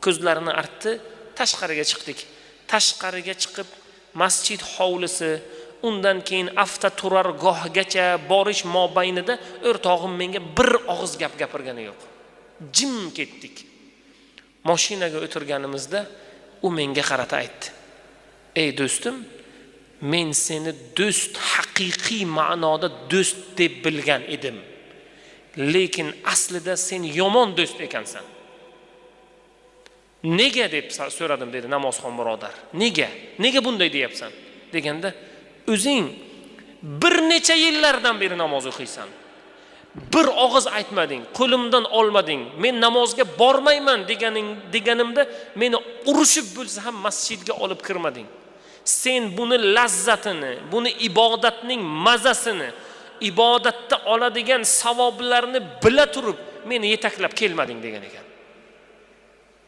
ko'zlarini artdi, tashqariga chiqdik. Tashqariga chiqib masjid hovlisi, undan keyin avtoturargohgacha borish mobaynida o'rtog'im menga bir og'iz gap gapirgani yo'q. Jim ketdik. Mashinaga o'tirganimizda u menga qarata aytdi: "Ey do'stim, men seni do'st, haqiqiy ma'noda do'st deb bilgan edim. Lekin aslida sen yomon do'st ekansan." "Nega?" deb so'radim, dedi namozxon birodar. Nega bunday deyapsan deganda, "O'zing bir necha yillardan beri namoz o'qiysan. Bir og'iz aytmading, qo'limdan olmading. Men namozga bormayman deganimda meni urushib bo'lsa ham masjidga olib kirmading. Sen buni lazzatini, buni ibodatning mazasini, ibodatda oladigan savoblarni bila turib meni yetaklab kelmading" degan ekan.